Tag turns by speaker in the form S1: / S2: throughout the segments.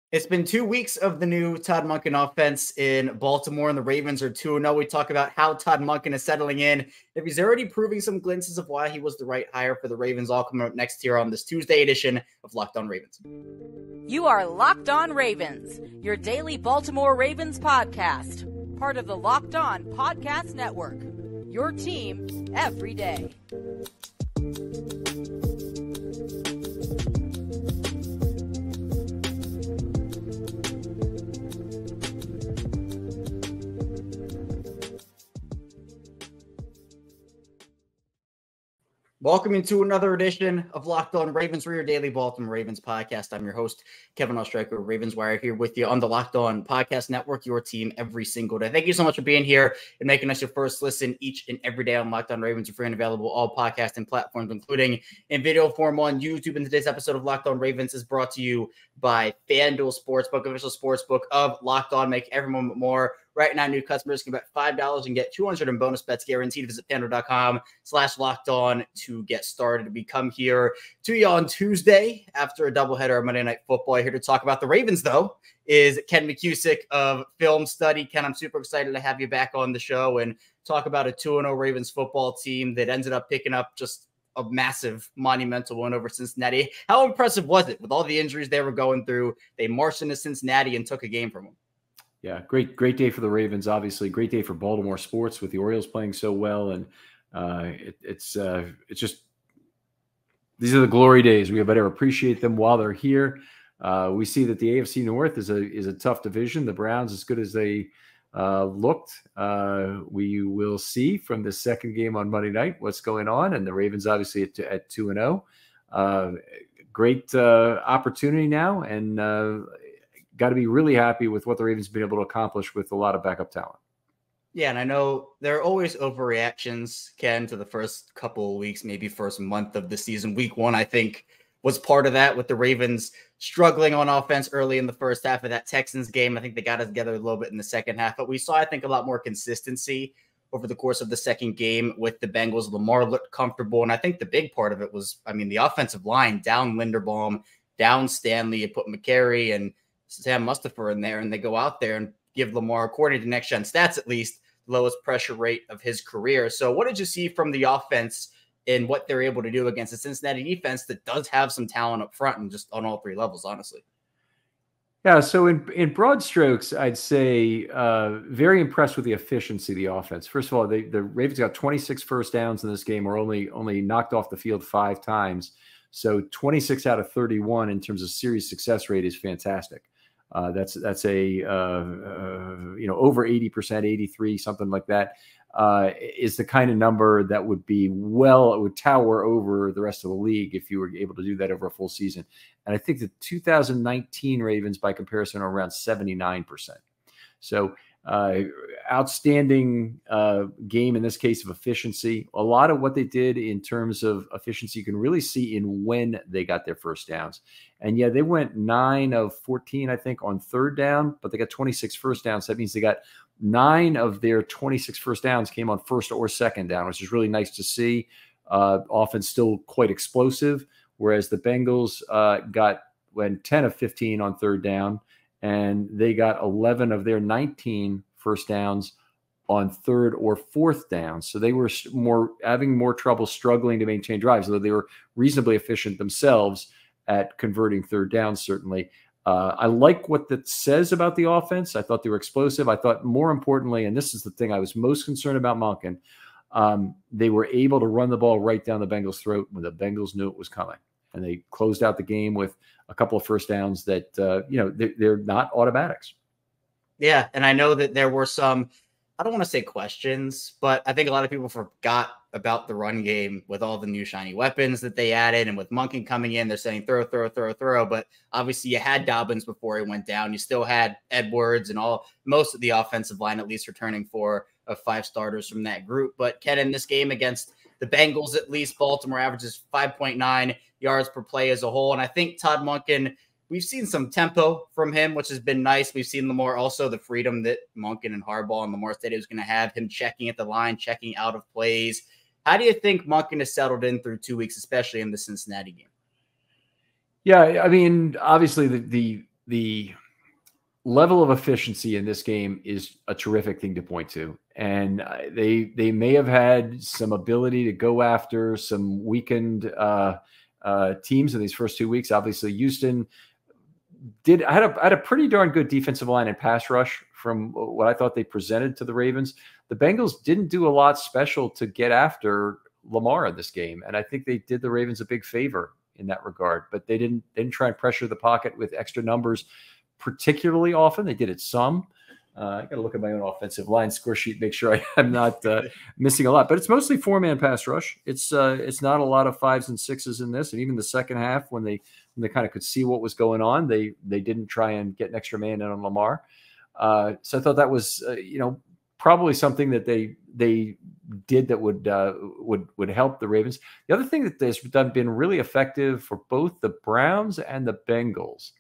S1: It's been 2 weeks of the new Todd Monken offense in Baltimore, and the Ravens are 2-0. We talk about how Todd Monken is settling in, if he's already proving some glimpses of why he was the right hire for the Ravens, all coming up next here on this Tuesday edition of Locked On Ravens.
S2: You are Locked On Ravens, your daily Baltimore Ravens podcast, part of the Locked On Podcast Network, your team every day.
S1: Welcome into another edition of Locked On Ravens, for your daily Baltimore Ravens podcast. I'm your host, Kevin Oestreicher, Ravens Wire, here with you on the Locked On Podcast Network, your team every single day. Thank you so much for being here and making us your first listen each and every day on Locked On Ravens. We're free and available all podcasting platforms, including in video form on YouTube. And today's episode of Locked On Ravens is brought to you by FanDuel Sportsbook, official sportsbook of Locked On. Make every moment more. Right now, new customers can bet $5 and get $200 in bonus bets guaranteed. Visit FanDuel.com/LockedOn to get started. We come here to you on Tuesday after a doubleheader of Monday Night Football. Here to talk about the Ravens, though, is Ken McKusick of Filmstudy. Ken, I'm super excited to have you back on the show and talk about a 2-0 Ravens football team that ended up picking up just a massive, monumental win over Cincinnati. How impressive was it with all the injuries they were going through? They marched into Cincinnati and took a game from them.
S3: Yeah, great day for the Ravens. Obviously, great day for Baltimore sports with the Orioles playing so well, and it's just, these are the glory days. We better appreciate them while they're here. We see that the AFC North is a tough division. The Browns, as good as they looked, we will see from the second game on Monday night what's going on, and the Ravens obviously at 2-0. Great opportunity now, and got to be really happy with what the Ravens have been able to accomplish with a lot of backup talent.
S1: Yeah, and I know there are always overreactions, Ken, to the first couple of weeks, maybe first month of the season. Week one, I think, was part of that, with the Ravens struggling on offense early in the first half of that Texans game. I think they got it together a little bit in the second half, but we saw, I think, a lot more consistency over the course of the second game with the Bengals. Lamar looked comfortable, and I think the big part of it was, the offensive line, down Linderbaum, down Stanley. You put McCary and Sam Mustipher in there, and they go out there and give Lamar, according to Next Gen Stats at least, the lowest pressure rate of his career. So what did you see from the offense in what they're able to do against a Cincinnati defense that does have some talent up front and just on all three levels, honestly?
S3: Yeah, so in broad strokes, I'd say very impressed with the efficiency of the offense. First of all, the Ravens got 26 first downs in this game, or only knocked off the field 5 times. So 26 out of 31 in terms of series success rate is fantastic. That's a over 80%, 83, something like that, is the kind of number that would tower over the rest of the league if you were able to do that over a full season. And I think the 2019 Ravens, by comparison, are around 79%. So outstanding game in this case of efficiency. A lot of what they did in terms of efficiency you can really see in when they got their first downs. And yeah, they went 9 of 14, I think, on third down, but they got 26 first downs. So that means they got 9 of their 26 first downs came on first or second down, which is really nice to see. Often still quite explosive, whereas the Bengals went 10 of 15 on third down, and they got 11 of their 19 first downs on third or fourth down. So they were having more trouble struggling to maintain drives, although they were reasonably efficient themselves at converting third down, certainly. I like what that says about the offense. I thought they were explosive. I thought, more importantly, and this is the thing I was most concerned about Monken, they were able to run the ball right down the Bengals' throat when the Bengals knew it was coming. And they closed out the game with a couple of first downs that, they're not automatics.
S1: Yeah, and I know that there were some, I don't want to say questions, but I think a lot of people forgot about the run game with all the new shiny weapons that they added. And with Monken coming in, they're saying throw. But obviously you had Dobbins before he went down. You still had Edwards and most of the offensive line, at least returning 4 of 5 starters from that group. But Ken, in this game against the Bengals, at least Baltimore averages 5.9 yards per play as a whole. And I think Todd Monken, we've seen some tempo from him, which has been nice. We've seen Lamar also, the freedom that Monken and Harbaugh and Lamar Stadium is going to have, him checking at the line, checking out of plays. How do you think Monken has settled in through 2 weeks, especially in the Cincinnati game?
S3: Yeah, I mean, obviously the the level of efficiency in this game is a terrific thing to point to. And they may have had some ability to go after some weakened teams in these first 2 weeks. Obviously, Houston had a pretty darn good defensive line and pass rush from what I thought they presented to the Ravens. The Bengals didn't do a lot special to get after Lamar in this game, and I think they did the Ravens a big favor in that regard. But they didn't try and pressure the pocket with extra numbers particularly often. They did it some. I got to look at my own offensive line score sheet, make sure I'm not missing a lot. But it's mostly 4-man pass rush. It's not a lot of 5s and 6s in this. And even the second half, when they kind of could see what was going on, they didn't try and get an extra man in on Lamar. So I thought that was probably something that they did that would help the Ravens. The other thing that has been really effective for both the Browns and the Bengals,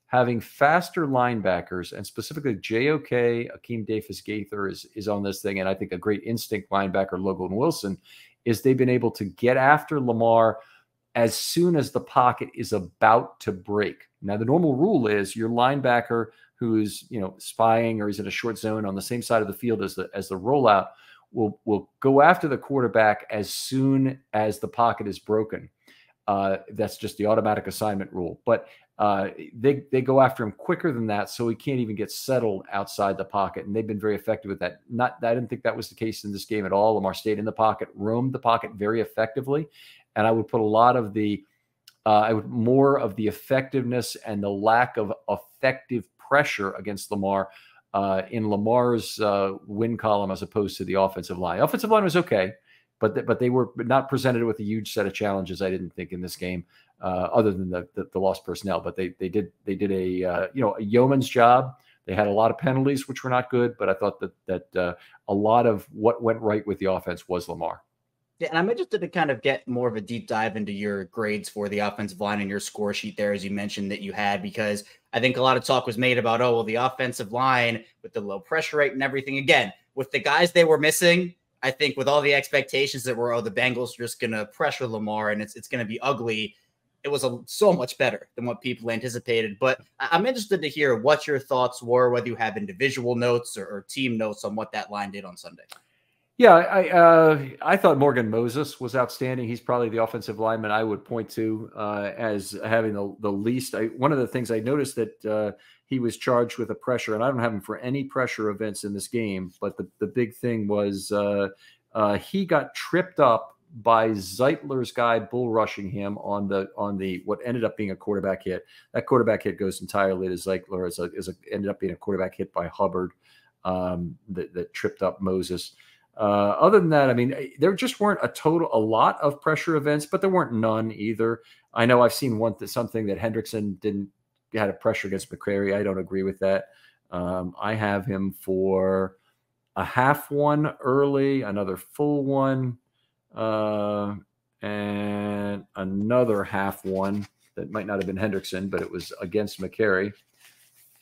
S3: having faster linebackers, and specifically JOK, Akeem Davis-Gaither is on this thing, and I think a great instinct linebacker, Logan Wilson, is they've been able to get after Lamar as soon as the pocket is about to break. Now, the normal rule is your linebacker who's spying or is in a short zone on the same side of the field as the rollout will go after the quarterback as soon as the pocket is broken. That's just the automatic assignment rule. But they go after him quicker than that, so he can't even get settled outside the pocket, and they've been very effective with that. I didn't think that was the case in this game at all. Lamar stayed in the pocket, roamed the pocket very effectively, and I would put a lot of more of the effectiveness and the lack of effective pressure against Lamar in Lamar's win column as opposed to the offensive line. Offensive line was okay, but they were not presented with a huge set of challenges, I didn't think, in this game, other than the lost personnel. But they did a yeoman's job. They had a lot of penalties, which were not good, but I thought that a lot of what went right with the offense was Lamar.
S1: Yeah, and I'm interested to kind of get more of a deep dive into your grades for the offensive line and your score sheet there, as you mentioned that you had, because I think a lot of talk was made about, the offensive line with the low pressure rate and everything. Again, with the guys they were missing, I think with all the expectations that were, the Bengals are just going to pressure Lamar and it's going to be ugly, it was so much better than what people anticipated. But I'm interested to hear what your thoughts were, whether you have individual notes or team notes on what that line did on Sunday.
S3: Yeah, I thought Morgan Moses was outstanding. He's probably the offensive lineman I would point to as having the least. One of the things I noticed that he was charged with a pressure, and I don't have him for any pressure events in this game, but the big thing was he got tripped up by Zeitler's guy bull rushing him on the what ended up being a quarterback hit. That quarterback hit goes entirely to Zeitler as ended up being a quarterback hit by Hubbard that tripped up Moses. Other than that, I mean, there just weren't a lot of pressure events, but there weren't none either. I know I've seen something that Hendrickson had a pressure against McCrary. I don't agree with that. I have him for a half one early, another full one, and another half one that might not have been Hendrickson, but it was against McCrary.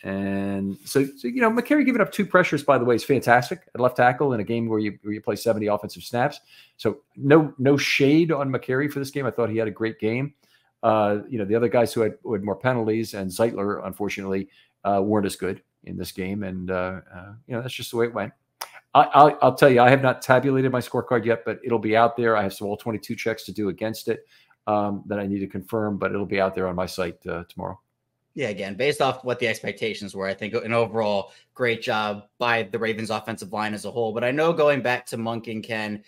S3: And so McCrary giving up 2 pressures, by the way, is fantastic at left tackle in a game where you play 70 offensive snaps. So no shade on McCrary for this game. I thought he had a great game. The other guys who had more penalties, and Zeitler, unfortunately, weren't as good in this game. And that's just the way it went. I'll tell you, I have not tabulated my scorecard yet, but it'll be out there. I have some all 22 checks to do against it that I need to confirm, but it'll be out there on my site tomorrow.
S1: Yeah, again, based off what the expectations were, I think an overall great job by the Ravens offensive line as a whole. But I know, going back to Monken, Ken,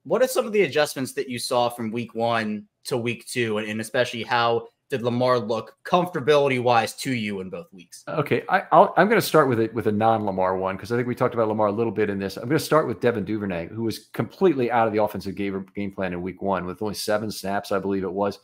S1: what are some of the adjustments that you saw from week 1 to week 2? And especially, how did Lamar look comfortability-wise to you in both weeks?
S3: Okay, I'm going to start with a non-Lamar one, because I think we talked about Lamar a little bit in this. I'm going to start with Devin Duvernay, who was completely out of the offensive game plan in week 1 with only 7 snaps, I believe it was.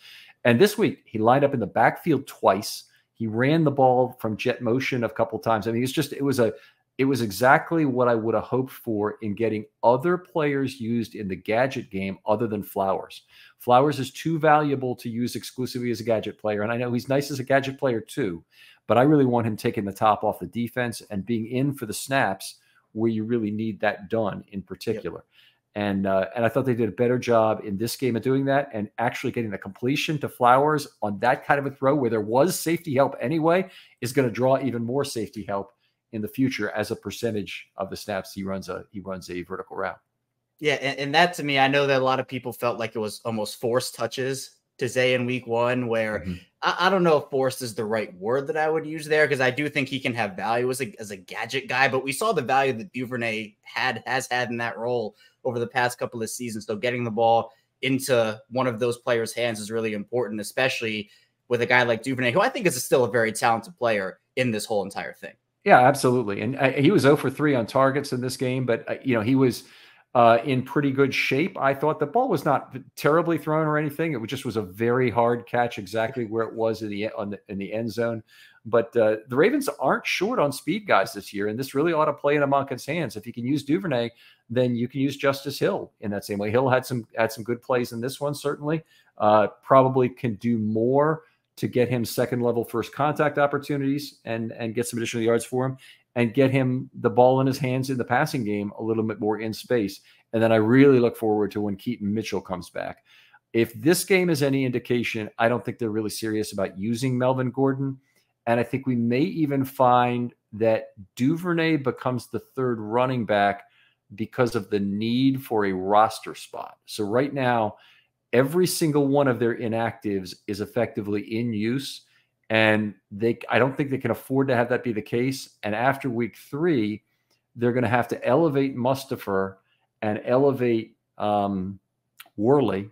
S3: And this week, he lined up in the backfield twice. He ran the ball from jet motion a couple times. I mean, it was exactly what I would have hoped for in getting other players used in the gadget game other than Flowers. Flowers is too valuable to use exclusively as a gadget player, and I know he's nice as a gadget player too, but I really want him taking the top off the defense and being in for the snaps where you really need that done in particular. Yep. And I thought they did a better job in this game of doing that and actually getting the completion to Flowers on that kind of a throw where there was safety help anyway is going to draw even more safety help in the future as a percentage of the snaps he runs a vertical route.
S1: Yeah, and that to me, I know that a lot of people felt like it was almost forced touches to Zay in week one, where I don't know if forced is the right word that I would use there, because I do think he can have value as a gadget guy, but we saw the value that Duvernay has had in that role over the past couple of seasons. So getting the ball into one of those players' hands is really important, especially with a guy like Duvernay, who I think is still a very talented player in this whole entire thing.
S3: Yeah, absolutely. And he was 0 for 3 on targets in this game, but he was in pretty good shape. I thought the ball was not terribly thrown or anything. It just was a very hard catch, exactly where it was in the end zone. But the Ravens aren't short on speed guys this year, and this really ought to play into Monken's hands. If you can use Duvernay, then you can use Justice Hill in that same way. Hill had some good plays in this one, certainly. Probably can do more to get him second level first contact opportunities and get some additional yards for him, and get him the ball in his hands in the passing game a little bit more in space. And then I really look forward to when Keaton Mitchell comes back. If this game is any indication, I don't think they're really serious about using Melvin Gordon. And I think we may even find that Duvernay becomes the third running back because of the need for a roster spot. So right now, every single one of their inactives is effectively in use. And I don't think they can afford to have that be the case. And after week 3, they're going to have to elevate Mustipher and elevate Worley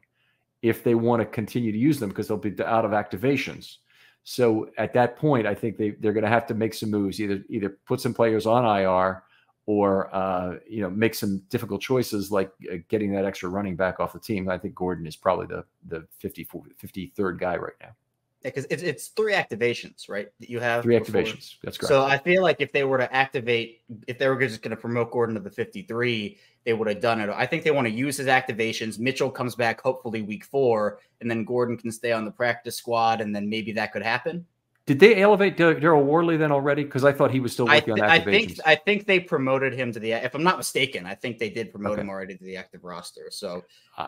S3: if they want to continue to use them, because they'll be out of activations. So at that point, I think they're going to have to make some moves, either put some players on IR or make some difficult choices like getting that extra running back off the team. I think Gordon is probably the 53rd guy right now.
S1: Yeah, because it's 3 activations, right? That you have
S3: 3 activations. That's correct.
S1: So I feel like if they were to activate, if they were just going to promote Gordon to the 53, they would have done it. I think they want to use his activations. Mitchell comes back hopefully week 4, and then Gordon can stay on the practice squad, and then maybe that could happen.
S3: Did they elevate Daryl Worley then already? Because I thought he was still working on activations.
S1: I think they promoted him to the. If I'm not mistaken, I think they did promote him already to the active roster. So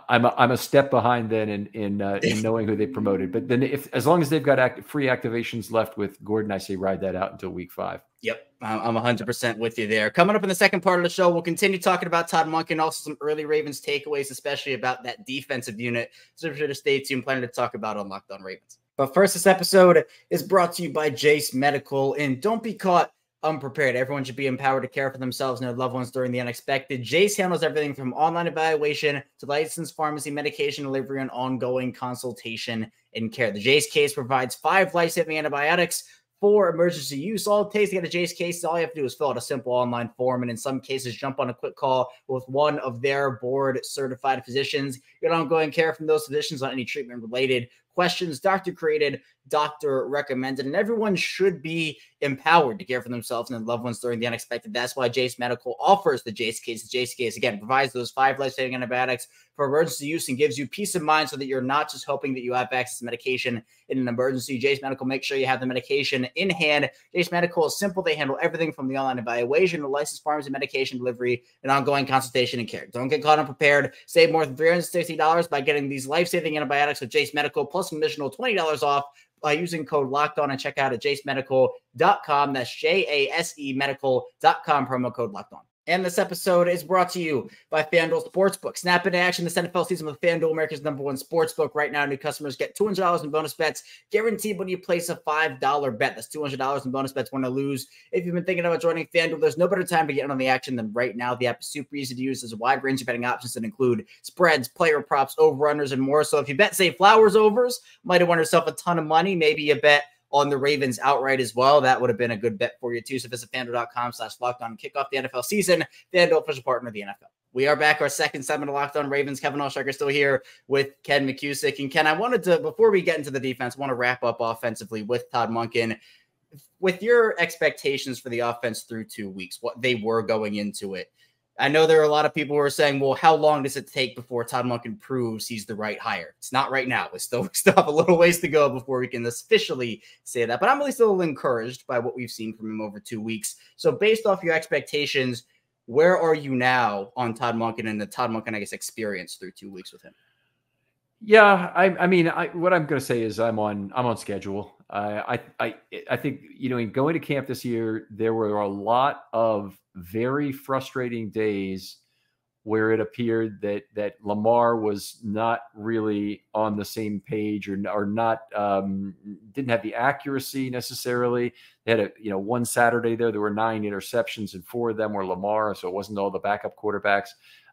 S3: I'm a step behind then in knowing who they promoted. But then as long as they've got free activations left with Gordon, I say ride that out until week 5.
S1: Yep, I'm 100% with you there. Coming up in the second part of the show, we'll continue talking about Todd Monken, also some early Ravens takeaways, especially about that defensive unit. So be sure to stay tuned. Plenty to talk about on Locked On Ravens. But first, this episode is brought to you by Jase Medical. And don't be caught unprepared. Everyone should be empowered to care for themselves and their loved ones during the unexpected. Jase handles everything from online evaluation to licensed pharmacy medication delivery and ongoing consultation and care. The Jase case provides 5 life-saving antibiotics for emergency use. All it takes to get a Jase case, all you have to do is fill out a simple online form, and in some cases, jump on a quick call with one of their board-certified physicians. Get ongoing care from those physicians on any treatment-related questions, doctor-created, doctor-recommended, and everyone should be empowered to care for themselves and their loved ones during the unexpected. That's why Jase Medical offers the Jase case. The Jase case, again, provides those 5 life-saving antibiotics for emergency use and gives you peace of mind so that you're not just hoping that you have access to medication in an emergency. Jase Medical makes sure you have the medication in hand. Jase Medical is simple. They handle everything from the online evaluation to licensed pharmacy medication delivery and ongoing consultation and care. Don't get caught unprepared. Save more than $360 by getting these life-saving antibiotics with Jase Medical, plus an additional $20 off by using code LOCKEDON and check out at jasemedical.com. That's JASE medical.com, promo code LOCKEDON. And this episode is brought to you by FanDuel Sportsbook. Snap into action this NFL season with FanDuel, America's #1 sportsbook. Right now, new customers get $200 in bonus bets guaranteed when you place a $5 bet. That's $200 in bonus bets, win or lose. If you've been thinking about joining FanDuel, there's no better time to get in on the action than right now. The app is super easy to use. There's a wide range of betting options that include spreads, player props, over-unders, and more. So if you bet, say, Flowers overs, might have won yourself a ton of money. Maybe you bet on the Ravens outright as well. That would have been a good bet for you too. So visit FanDuel.com/LockedOn and kick off the NFL season. FanDuel, official partner of the NFL. We are back, our second segment of Locked On Ravens. Kevin Oestreicher still here with Ken McKusick. And Ken, I wanted to, before we get into the defense, I want to wrap up offensively with Todd Monken. With your expectations for the offense through 2 weeks, what they were going into it, I know there are a lot of people who are saying, well, how long does it take before Todd Monken proves he's the right hire? It's not right now. We still have a little ways to go before we can officially say that. But I'm really still encouraged by what we've seen from him over 2 weeks. So based off your expectations, Where are you now on Todd Monken and the Todd Monken, I guess, experience through 2 weeks with him?
S3: Yeah, I mean, what I'm going to say is I'm on schedule. I think, you know, in going to camp this year, there were a lot of very frustrating days where it appeared that Lamar was not really on the same page or not didn't have the accuracy necessarily. They had one Saturday there were 9 interceptions and 4 of them were Lamar, so it wasn't all the backup quarterbacks.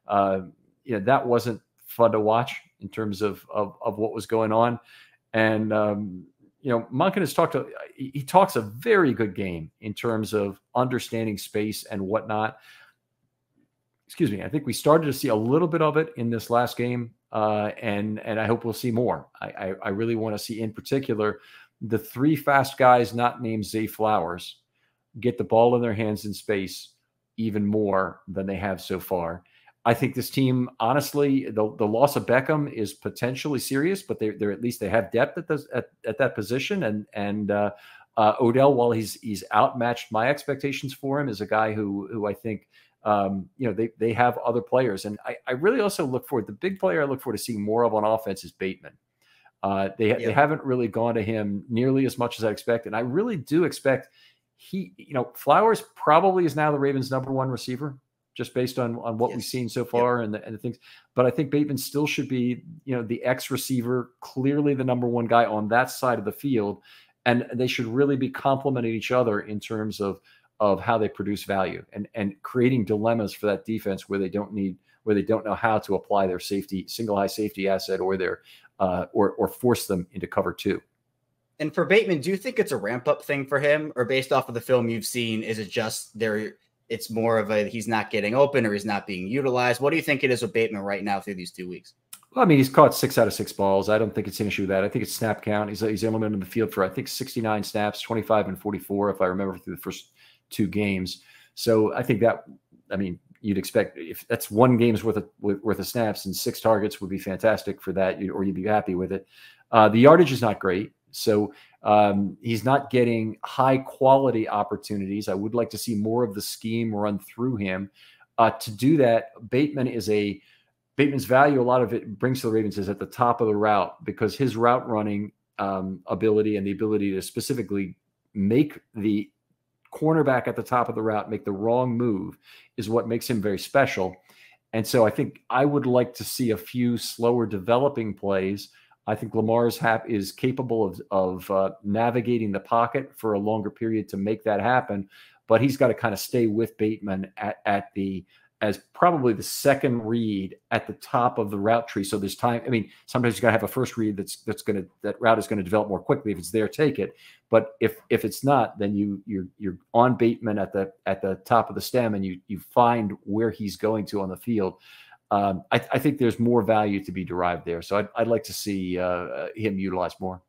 S3: That wasn't fun to watch in terms of what was going on. And Monken has he talks a very good game in terms of understanding space and whatnot. Excuse me. I think we started to see a little bit of it in this last game, and I hope we'll see more. I really want to see, in particular, the 3 fast guys not named Zay Flowers get the ball in their hands in space even more than they have so far. I think this team, honestly, the loss of Beckham is potentially serious, but they're at least they have depth at that position, and Odell, while he's outmatched my expectations for him, is a guy who I think. They have other players. And I really also look forward, the big player I look forward to seeing more of on offense is Bateman. They haven't really gone to him nearly as much as I expect. And I really do expect Flowers probably is now the Ravens' #1 receiver, just based on what we've seen so far and the things. But I think Bateman still should be, the X receiver, clearly the #1 guy on that side of the field. And they should really be complementing each other in terms of how they produce value and creating dilemmas for that defense where they don't know how to apply their single high safety asset or their or force them into cover 2.
S1: And for Bateman, do you think it's a ramp up thing for him, or based off of the film you've seen, is it just it's more of he's not getting open or he's not being utilized? What do you think it is with Bateman right now through these 2 weeks?
S3: Well, I mean, he's caught 6 out of 6 balls. I don't think it's an issue with that. I think it's snap count. He's only been in the field for, I think, 69 snaps, 25 and 44, if I remember, through the first 2 games. So I think you'd expect if that's 1 game's worth of snaps and 6 targets would be fantastic for that, or you'd be happy with it. The yardage is not great. So he's not getting high quality opportunities. I would like to see more of the scheme run through him. To do that, Bateman's value, a lot of it brings to the Ravens is at the top of the route, because his route running ability and the ability to specifically make the cornerback at the top of the route make the wrong move is what makes him very special. And so I think I would like to see a few slower developing plays. I think Lamar is capable of navigating the pocket for a longer period to make that happen, but he's got to kind of stay with Bateman as probably the second read at the top of the route tree. So there's time. I mean, sometimes you got to have a first read that route is going to develop more quickly. If it's there, take it. But if it's not, then you're on Bateman at the top of the stem, and you find where he's going to on the field. I think there's more value to be derived there. So I'd like to see him utilized more.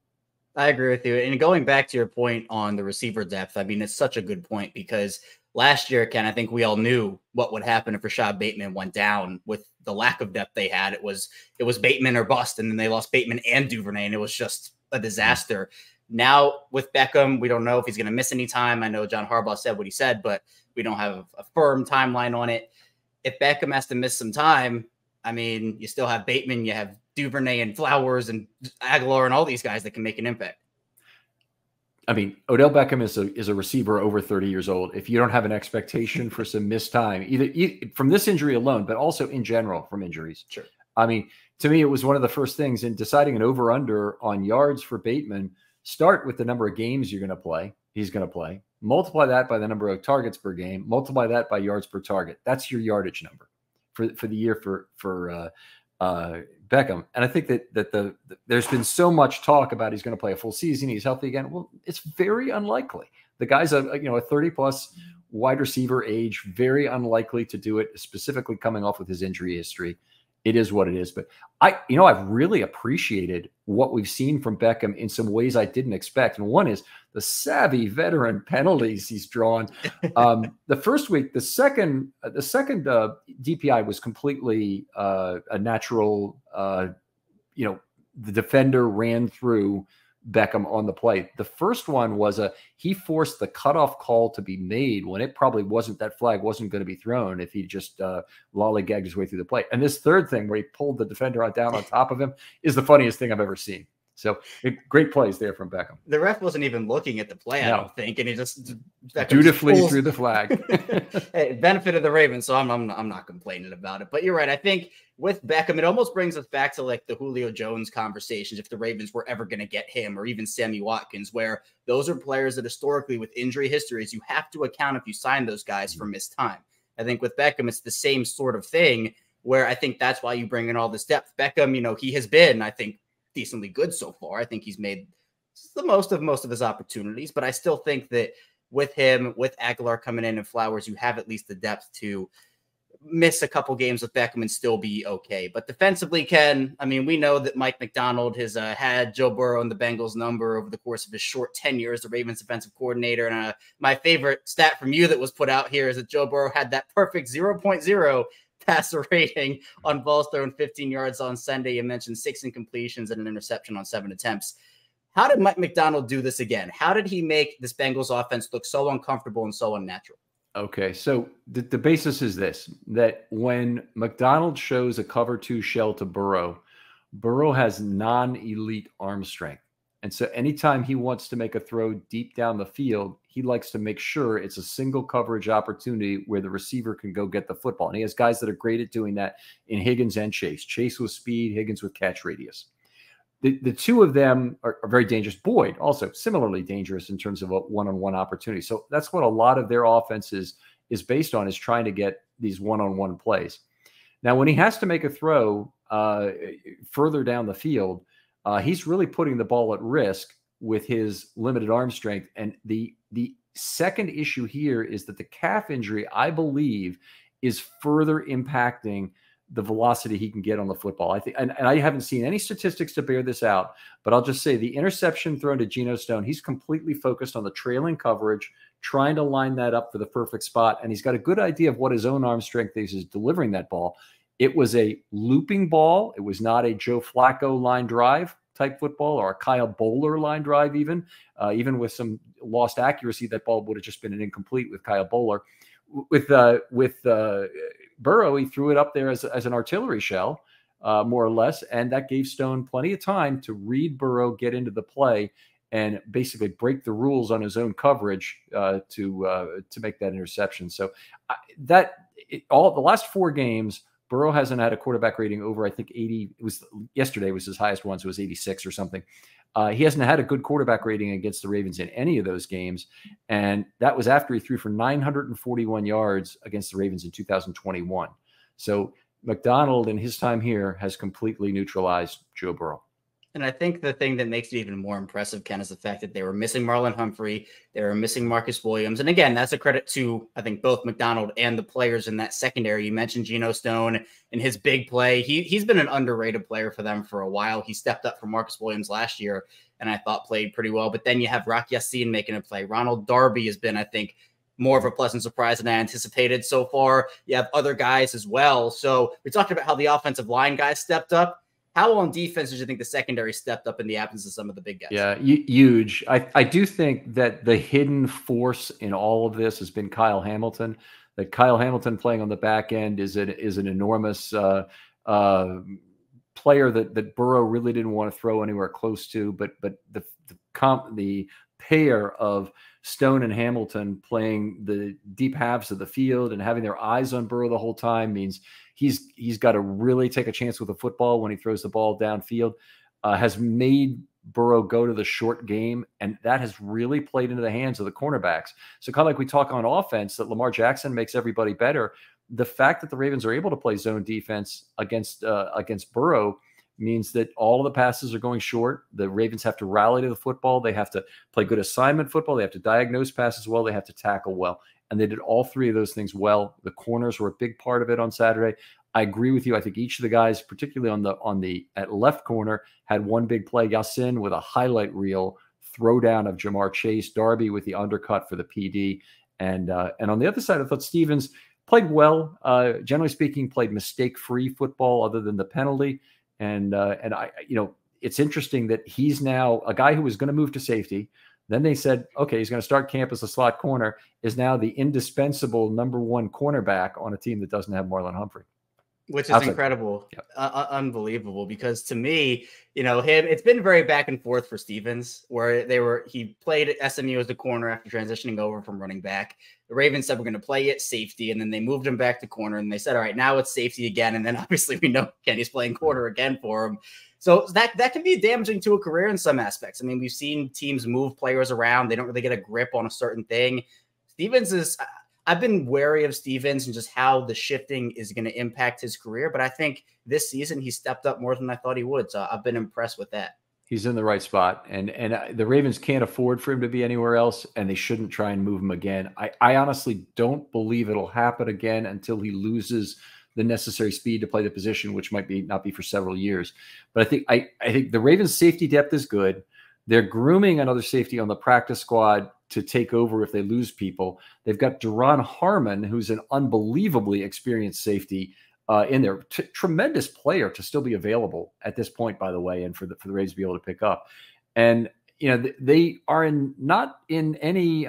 S1: I agree with you. And going back to your point on the receiver depth, I mean, it's such a good point, because last year, Ken, I think we all knew what would happen if Rashad Bateman went down with the lack of depth they had. It was Bateman or bust, and then they lost Bateman and Duvernay, and it was just a disaster. Now with Beckham, we don't know if he's going to miss any time. I know John Harbaugh said what he said, but we don't have a firm timeline on it. If Beckham has to miss some time, I mean, you still have Bateman, you have Duvernay and Flowers and Aguilar and all these guys that can make an impact.
S3: I mean, Odell Beckham is a receiver over 30 years old. If you don't have an expectation for some missed time, either from this injury alone, but also in general from injuries.
S1: Sure.
S3: I mean, to me, it was one of the first things in deciding an over-under on yards for Bateman. Start with the number of games he's going to play. Multiply that by the number of targets per game. Multiply that by yards per target. That's your yardage number for the year for Beckham. And I think that there's been so much talk about he's going to play a full season, he's healthy again. Well, it's very unlikely. The guy's a 30+ wide receiver age, very unlikely to do it, specifically coming off with his injury history. It is what it is. But I've really appreciated what we've seen from Beckham in some ways I didn't expect. And one is the savvy veteran penalties he's drawn. The first week, the second DPI was completely a natural. The defender ran through Beckham on the play. The first one was he forced the cutoff call to be made when it probably wasn't, that flag wasn't going to be thrown if he just lollygagged his way through the play. And this third thing where he pulled the defender down on top of him is the funniest thing I've ever seen. So great plays there from Beckham.
S1: The ref wasn't even looking at the play, I don't think, and he just
S3: dutifully threw the flag.
S1: Hey, it benefited the Ravens, so I'm not complaining about it. But you're right. I think with Beckham, it almost brings us back to like the Julio Jones conversations if the Ravens were ever going to get him, or even Sammy Watkins, where those are players that historically with injury histories, you have to account if you sign those guys for missed time. I think with Beckham, it's the same sort of thing where I think that's why you bring in all this depth. Beckham, he has been, I think, decently good so far. I think he's made the most of his opportunities, but I still think that with him, with Aguilar coming in and Flowers, you have at least the depth to miss a couple games with Beckham and still be okay. But defensively, Ken, I mean, we know that Mike McDonald has had Joe Burrow and the Bengals number over the course of his short tenure as the Ravens defensive coordinator. And my favorite stat from you that was put out here is that Joe Burrow had that perfect 0.0 passer rating on balls thrown 15 yards on Sunday. You mentioned 6 incompletions and an interception on 7 attempts. How did Mike McDonald do this again? How did he make this Bengals offense look so uncomfortable and so unnatural?
S3: Okay, so the basis is this, that when McDonald shows a cover 2 shell to Burrow, Burrow has non-elite arm strength. And so anytime he wants to make a throw deep down the field, he likes to make sure it's a single coverage opportunity where the receiver can go get the football. And he has guys that are great at doing that in Higgins and Chase. Chase with speed, Higgins with catch radius. The two of them are very dangerous. Boyd also similarly dangerous in terms of a one-on-one opportunity. So that's what a lot of their offense is based on, is trying to get these one-on-one plays. Now, when he has to make a throw further down the field, he's really putting the ball at risk with his limited arm strength. And the second issue here is that the calf injury, I believe, is further impacting the velocity he can get on the football. I think, and I haven't seen any statistics to bear this out, but I'll just say the interception thrown to Geno Stone, he's completely focused on the trailing coverage, trying to line that up for the perfect spot. And he's got a good idea of what his own arm strength is delivering that ball. It was a looping ball. It was not a Joe Flacco line drive type football or a Kyle Bowler line drive even. Even with some lost accuracy, that ball would have just been an incomplete with Kyle Bowler. With Burrow, he threw it up there as an artillery shell, more or less, and that gave Stone plenty of time to read Burrow, get into the play, and basically break the rules on his own coverage to make that interception. So the last 4 games, Burrow hasn't had a quarterback rating over, I think, 80. It was yesterday was his highest one, so it was 86 or something. He hasn't had a good quarterback rating against the Ravens in any of those games. And that was after he threw for 941 yards against the Ravens in 2021. So McDonald in his time here has completely neutralized Joe Burrow.
S1: And I think the thing that makes it even more impressive, Ken, is the fact that they were missing Marlon Humphrey. They were missing Marcus Williams. And again, that's a credit to, I think, both McDonald and the players in that secondary. You mentioned Geno Stone and his big play. He's been an underrated player for them for a while. He stepped up for Marcus Williams last year and I thought played pretty well. But then you have Rock Yassin making a play. Ronald Darby has been, I think, more of a pleasant surprise than I anticipated so far. You have other guys as well. So we talked about how the offensive line guys stepped up. How on defense did you think the secondary stepped up in the absence of some of the big guys?
S3: Yeah, huge. I do think that the hidden force in all of this has been Kyle Hamilton. That Kyle Hamilton playing on the back end is an enormous player that Burrow really didn't want to throw anywhere close to. But the pair of Stone and Hamilton playing the deep halves of the field and having their eyes on Burrow the whole time means he's got to really take a chance with the football when he throws the ball downfield, has made Burrow go to the short game, and that has really played into the hands of the cornerbacks. So kind of like we talk on offense that Lamar Jackson makes everybody better, the fact that the Ravens are able to play zone defense against Burrow means that all of the passes are going short. The Ravens have to rally to the football. They have to play good assignment football. They have to diagnose passes well. They have to tackle well. And they did all 3 of those things well. The corners were a big part of it on Saturday. I agree with you. I think each of the guys, particularly at left corner, had one big play. Yassin with a highlight reel throwdown of Jamar Chase, Darby with the undercut for the PD. And on the other side, I thought Stevens played well. Generally speaking, played mistake-free football other than the penalty. And it's interesting that he's now a guy who was going to move to safety. Then they said, okay, he's going to start camp as a slot corner, is now the indispensable #1 cornerback on a team that doesn't have Marlon Humphrey.
S1: Which is incredible. Yep. Unbelievable, because to me, it's been very back and forth for Stevens, where he played at SMU as the corner after transitioning over from running back. The Ravens said we're going to play it safety, and then they moved him back to corner, and they said, all right, now it's safety again. And then obviously we know Kenny's playing corner again for him. So that can be damaging to a career in some aspects. I mean, we've seen teams move players around. They don't really get a grip on a certain thing. I've been wary of Stevens and just how the shifting is going to impact his career. But I think this season he stepped up more than I thought he would. So I've been impressed with that.
S3: He's in the right spot. And the Ravens can't afford for him to be anywhere else, and they shouldn't try and move him again. I honestly don't believe it'll happen again until he loses the necessary speed to play the position, which might not be for several years. But I think the Ravens' safety depth is good. They're grooming another safety on the practice squad to take over if they lose people. They've got Duron Harmon, who's an unbelievably experienced safety in there. Tremendous player to still be available at this point, by the way, and for the Ravens to be able to pick up. And, they are not in any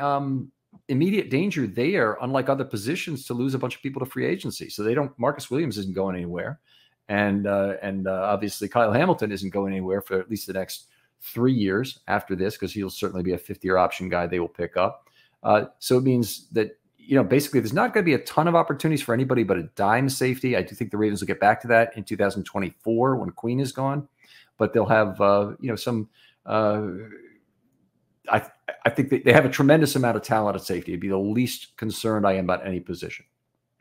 S3: immediate danger there, unlike other positions, to lose a bunch of people to free agency. So Marcus Williams isn't going anywhere. And obviously Kyle Hamilton isn't going anywhere for at least the next 3 years after this, because he'll certainly be a 5th-year option guy they will pick up. So it means that, basically there's not going to be a ton of opportunities for anybody but a dime safety. I do think the Ravens will get back to that in 2024 when Queen is gone, but they'll have, some, I think they have a tremendous amount of talent at safety. It'd be the least concerned I am about any position.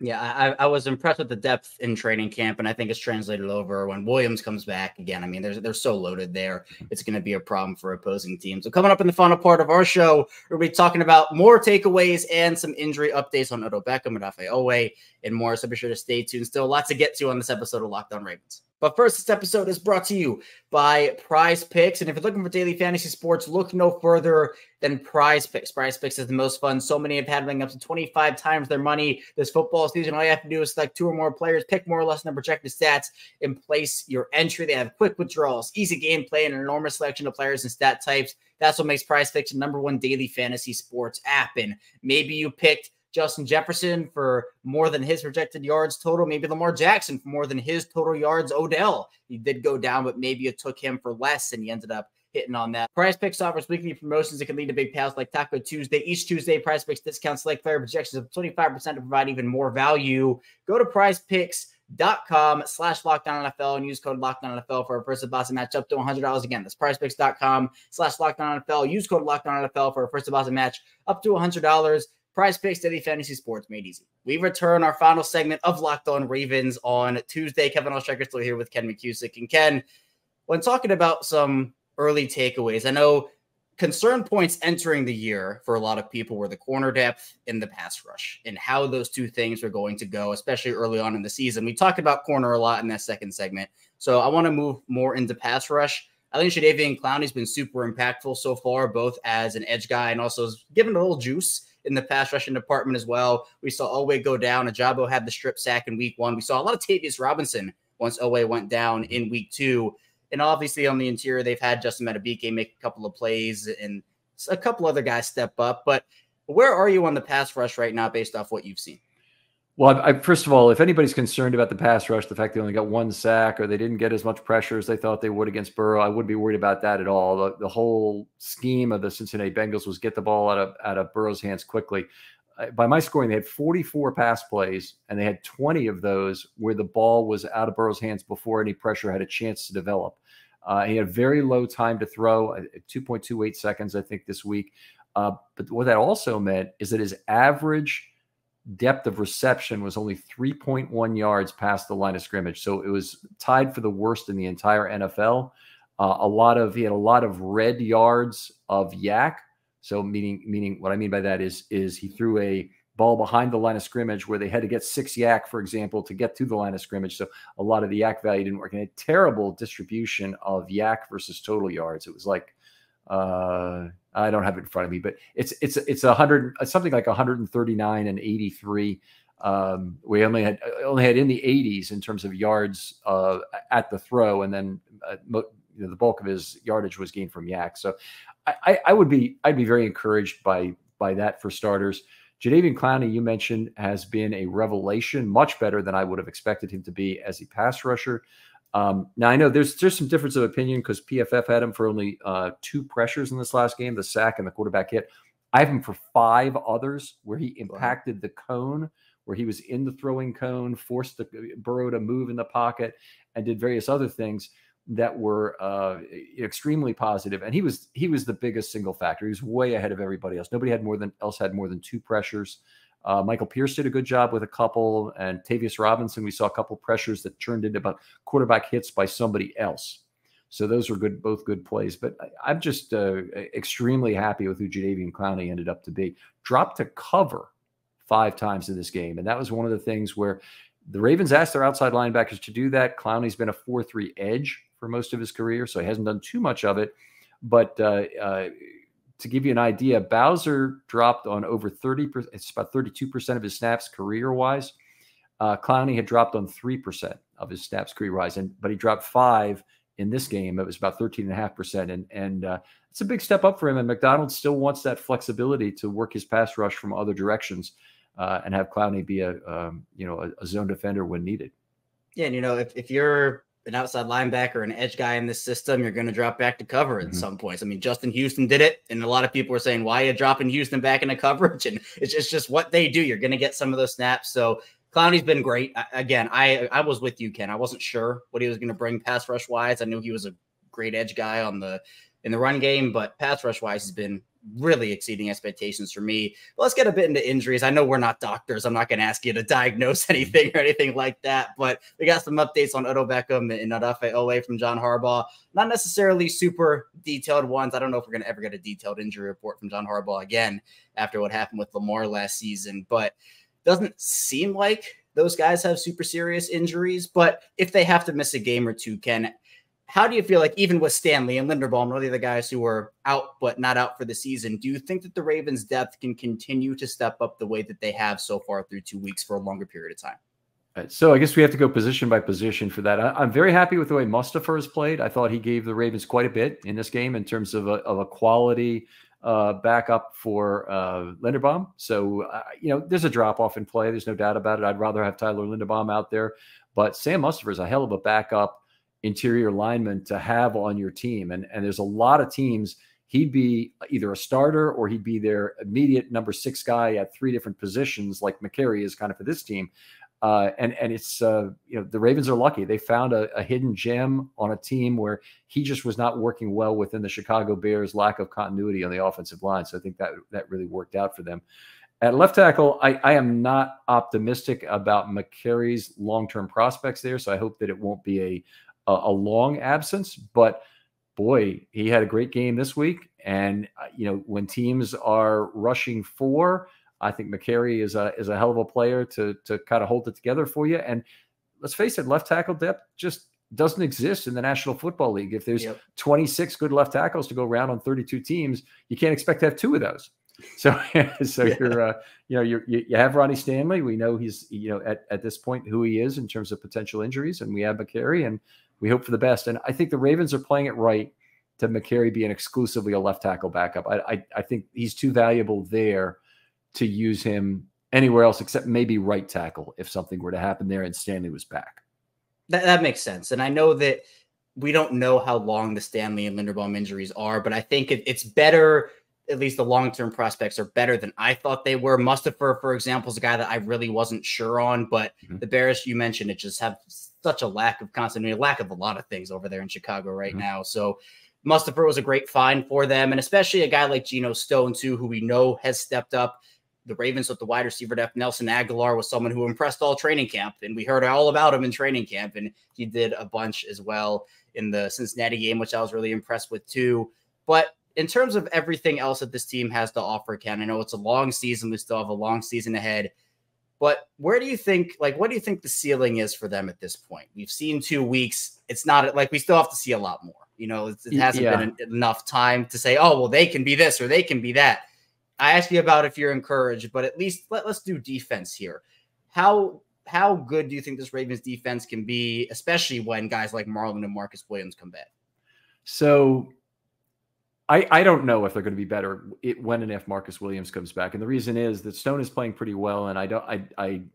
S1: Yeah, I was impressed with the depth in training camp, and I think it's translated over when Williams comes back again. I mean, they're so loaded there. It's going to be a problem for opposing teams. So coming up in the final part of our show, we're going to be talking about more takeaways and some injury updates on Odell Beckham and Odafe Oweh and more. So be sure to stay tuned. Still lots to get to on this episode of Locked On Ravens. But first, this episode is brought to you by PrizePicks. And if you're looking for daily fantasy sports, look no further than PrizePicks. PrizePicks is the most fun. So many have had up to 25 times their money this football season. All you have to do is select 2 or more players, pick more or less than projected stats, and place your entry. They have quick withdrawals, easy gameplay, and an enormous selection of players and stat types. That's what makes PrizePicks the #1 daily fantasy sports app. And maybe you picked Justin Jefferson for more than his projected yards total. Maybe Lamar Jackson for more than his total yards. Odell, he did go down, but maybe you took him for less and you ended up hitting on that. PrizePicks offers weekly promotions that can lead to big payouts like Taco Tuesday. Each Tuesday, PrizePicks discounts select player projections of 25% to provide even more value. Go to PrizePicks.com/LockedOnNFL and use code LockedOnNFL for a first deposit match up to $100. Again, that's PrizePicks.com/LockedOnNFL. Use code LockedOnNFL for a first deposit match up to $100. PrizePicks, daily fantasy sports made easy. We return our final segment of Locked On Ravens on Tuesday. Kevin Oestreicher still here with Ken McKusick. And Ken, when talking about some early takeaways, I know concern points entering the year for a lot of people were the corner depth and the pass rush and how those two things are going to go, especially early on in the season. We talked about corner a lot in that second segment. So I want to move more into pass rush. I think Jadeveon Clowney's been super impactful so far, both as an edge guy and also given a little juice in the pass rushing department as well. We saw Oweh go down. Ajabo had the strip sack in week 1. We saw a lot of Tavius Robinson once Oweh went down in week 2. And obviously on the interior, they've had Justin Madubuike make a couple of plays and a couple other guys step up. But where are you on the pass rush right now based off what you've seen?
S3: Well, first of all, if anybody's concerned about the pass rush, the fact they only got 1 sack or they didn't get as much pressure as they thought they would against Burrow, I wouldn't be worried about that at all. The whole scheme of the Cincinnati Bengals was get the ball out of Burrow's hands quickly. By my scoring, they had 44 pass plays, and they had 20 of those where the ball was out of Burrow's hands before any pressure had a chance to develop. He had very low time to throw, 2.28 seconds, I think, this week. But what that also meant is that his average depth of reception was only 3.1 yards past the line of scrimmage. So it was tied for the worst in the entire NFL. He had a lot of red yards of yak. So meaning what I mean by that is he threw a ball behind the line of scrimmage where they had to get 6 yak, for example, to get to the line of scrimmage. So a lot of the yak value didn't work. And a terrible distribution of yak versus total yards. It was like, I don't have it in front of me, but it's 100, something like 139 and 83. We only had in the 80s in terms of yards at the throw, and then the bulk of his yardage was gained from yak. So I'd be very encouraged by that for starters. Jadeveon Clowney, you mentioned, has been a revelation, much better than I would have expected him to be as a pass rusher. Now I know there's some difference of opinion because PFF had him for only 2 pressures in this last game, the sack and the quarterback hit. I have him for 5 others where he impacted the cone, where he was in the throwing cone, forced Burrow to move in the pocket, and did various other things that were extremely positive. And he was the biggest single factor. He was way ahead of everybody else. Nobody had more than 2 pressures. Michael Pierce did a good job with a couple, and Tavius Robinson, we saw a couple pressures that turned into about quarterback hits by somebody else. So those were both good plays. But I'm just extremely happy with who Jadeveon Clowney ended up to be. Dropped to cover 5 times in this game. And that was one of the things where the Ravens asked their outside linebackers to do that. Clowney's been a 4-3 edge for most of his career, so he hasn't done too much of it. But to give you an idea, Bowser dropped on over 30%. It's about 32% of his snaps career-wise. Clowney had dropped on 3% of his snaps career-wise, but he dropped 5 in this game. It was about 13.5%, and it's a big step up for him. And McDonald still wants that flexibility to work his pass rush from other directions and have Clowney be a zone defender when needed. Yeah,
S1: and if you're an outside linebacker, an edge guy in this system, you're going to drop back to cover at some points. I mean, Justin Houston did it, and a lot of people were saying, why are you dropping Houston back into coverage? And it's just what they do. You're going to get some of those snaps. So Clowney's been great. Again, I was with you, Ken. I wasn't sure what he was going to bring pass rush wise. I knew he was a great edge guy in the run game, but pass rush wise has been really exceeding expectations for me. But let's get a bit into injuries. I know we're not doctors. I'm not going to ask you to diagnose anything or anything like that, but we got some updates on Odell Beckham and Odafe Owe from John Harbaugh. Not necessarily super detailed ones. I don't know if we're going to ever get a detailed injury report from John Harbaugh again after what happened with Lamar last season, but doesn't seem like those guys have super serious injuries. But if they have to miss a game or two, Ken, how do you feel like, even with Stanley and Linderbaum and all the other guys who are out but not out for the season, do you think that the Ravens' depth can continue to step up the way that they have so far through 2 weeks for a longer period of time?
S3: Right, so I guess we have to go position by position for that. I'm very happy with the way Mustipher has played. I thought he gave the Ravens quite a bit in this game in terms of a quality backup for Linderbaum. So, there's a drop-off in play. There's no doubt about it. I'd rather have Tyler Linderbaum out there. But Sam Mustipher is a hell of a backup interior lineman to have on your team. And there's a lot of teams, he'd be either a starter or he'd be their immediate number 6 guy at 3 different positions, like McCary is kind of for this team. And it's, the Ravens are lucky. They found a hidden gem on a team where he just was not working well within the Chicago Bears' lack of continuity on the offensive line. So I think that really worked out for them. At left tackle, I am not optimistic about McCary's long-term prospects there. So I hope that it won't be a long absence, but boy, he had a great game this week. And, when teams are rushing 4, I think McCary is a hell of a player to kind of hold it together for you. And let's face it, left tackle depth just doesn't exist in the National Football League. If there's 26 good left tackles to go around on 32 teams, you can't expect to have 2 of those. So you have Ronnie Stanley. We know he's, at this point who he is in terms of potential injuries, and we have McCary, and we hope for the best. And I think the Ravens are playing it right to McCary being exclusively a left tackle backup. I think he's too valuable there to use him anywhere else except maybe right tackle if something were to happen there and Stanley was back.
S1: That makes sense. And I know that we don't know how long the Stanley and Linderbaum injuries are, but I think it's better. At least the long-term prospects are better than I thought they were. Mustipher, for example, is a guy that I really wasn't sure on, but the Bears, you mentioned, it just have such a lack of continuity, lack of a lot of things over there in Chicago right now. So Mustipher was a great find for them, and especially a guy like Geno Stone, too, who we know has stepped up. The Ravens with the wide receiver depth, Nelson Aguilar was someone who impressed all training camp, and we heard all about him in training camp, and he did a bunch as well in the Cincinnati game, which I was really impressed with, too. But in terms of everything else that this team has to offer, Ken, I know it's a long season. We still have a long season ahead. But what do you think the ceiling is for them at this point? We've seen 2 weeks. It's not like we still have to see a lot more. It hasn't been enough time to say, oh, well, they can be this or they can be that. I asked you about if you're encouraged, but at least let's do defense here. How good do you think this Ravens defense can be, especially when guys like Marlon and Marcus Williams come back?
S3: So I don't know if they're going to be better when and if Marcus Williams comes back. And the reason is that Stone is playing pretty well. And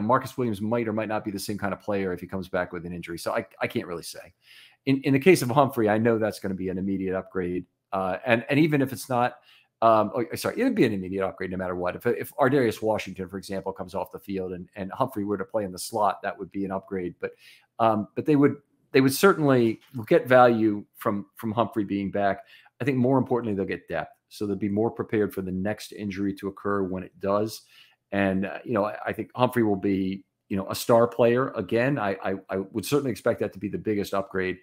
S3: Marcus Williams might or might not be the same kind of player if he comes back with an injury. So I can't really say. In the case of Humphrey, I know that's going to be an immediate upgrade. And even if it's not, it'd be an immediate upgrade no matter what. If Ardarius Washington, for example, comes off the field and Humphrey were to play in the slot, that would be an upgrade. But they would certainly get value from Humphrey being back. I think more importantly, they'll get depth. So they'll be more prepared for the next injury to occur when it does. And, I think Humphrey will be, a star player again. I would certainly expect that to be the biggest upgrade.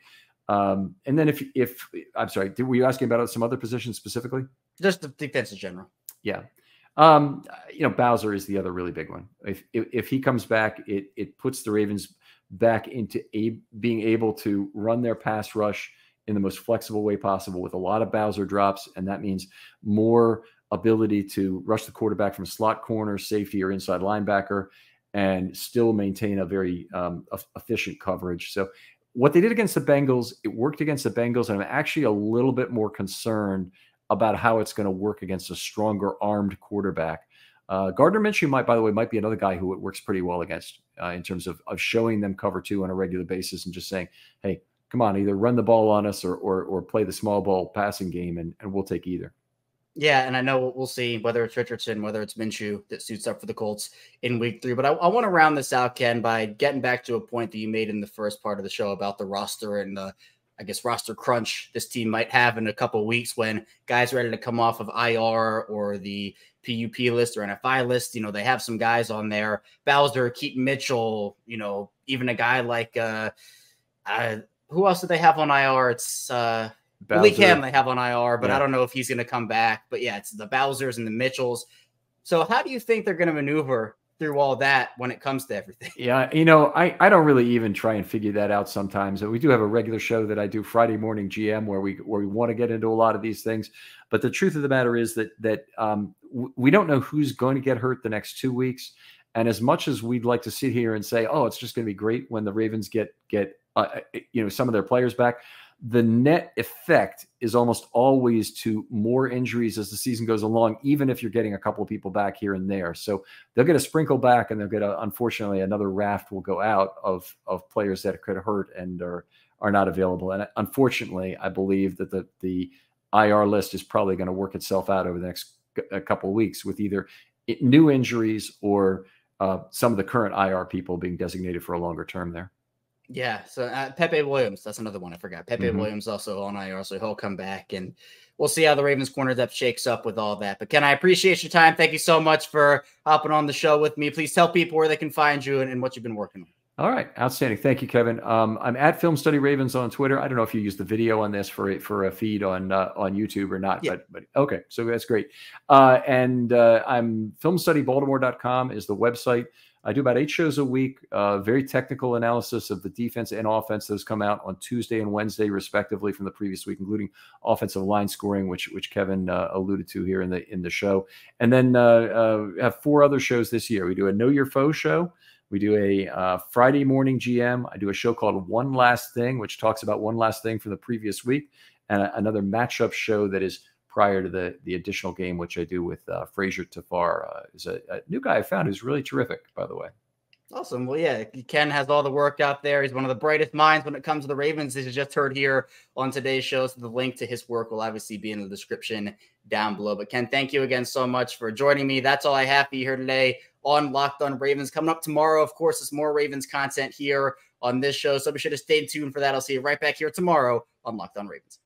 S3: And then if I'm sorry, were you asking about some other positions specifically?
S1: Just the defense in general.
S3: Yeah. Bowser is the other really big one. If he comes back, it puts the Ravens back into being able to run their pass rush in the most flexible way possible with a lot of Bowser drops. And that means more ability to rush the quarterback from slot corner, safety, or inside linebacker and still maintain a very efficient coverage. So what they did against the Bengals, it worked against the Bengals. And I'm actually a little bit more concerned about how it's going to work against a stronger armed quarterback. Gardner Minshew might be another guy who it works pretty well against in terms of showing them cover two on a regular basis and just saying, hey, come on, either run the ball on us or play the small ball passing game, and we'll take either.
S1: Yeah, and I know we'll see whether it's Richardson, whether it's Minshew that suits up for the Colts in week 3. But I want to round this out, Ken, by getting back to a point that you made in the first part of the show about the roster and the, roster crunch this team might have in a couple of weeks when guys are ready to come off of IR or the PUP list or NFI list. They have some guys on there, Bowser, Keaton Mitchell, even a guy like who else do they have on IR? It's Lee Cam they have on IR, but yeah. I don't know if he's going to come back. But yeah, it's the Bowsers and the Mitchells. So how do you think they're going to maneuver through all that when it comes to everything?
S3: Yeah, I don't really even try and figure that out sometimes. We do have a regular show that I do Friday morning GM where we want to get into a lot of these things. But the truth of the matter is that we don't know who's going to get hurt the next 2 weeks. And as much as we'd like to sit here and say, oh, it's just going to be great when the Ravens get some of their players back, the net effect is almost always to more injuries as the season goes along, even if you're getting a couple of people back here and there. So they'll get a sprinkle back, and they'll get unfortunately, another raft will go out of players that could hurt and are not available. And unfortunately, I believe that the IR list is probably going to work itself out over the next couple of weeks with either new injuries or some of the current IR people being designated for a longer term there.
S1: Yeah, so Pepe Williams, that's another one I forgot. Pepe Williams also on IR, so he'll come back, and we'll see how the Ravens corner depth shakes up with all that. But Ken, I appreciate your time. Thank you so much for hopping on the show with me. Please tell people where they can find you and what you've been working on.
S3: All right, outstanding. Thank you, Kevin. I'm at Film Study Ravens on Twitter. I don't know if you use the video on this for a feed on YouTube or not, yeah. but okay, so that's great. And I'm filmstudybaltimore.com is the website. I do about 8 shows a week, very technical analysis of the defense and offense. Those come out on Tuesday and Wednesday, respectively, from the previous week, including offensive line scoring, which Kevin alluded to here in the show. And then have 4 other shows this year. We do a Know Your Foe show. We do a Friday morning GM. I do a show called One Last Thing, which talks about one last thing from the previous week, and another matchup show that is prior to the additional game, which I do with Frazier Tafar, is a new guy I found who's really terrific, by the way.
S1: Awesome. Well, yeah, Ken has all the work out there. He's one of the brightest minds when it comes to the Ravens, as you just heard here on today's show. So the link to his work will obviously be in the description down below. But Ken, thank you again so much for joining me. That's all I have for you here today on Locked On Ravens. Coming up tomorrow, of course, there's more Ravens content here on this show. So be sure to stay tuned for that. I'll see you right back here tomorrow on Locked On Ravens.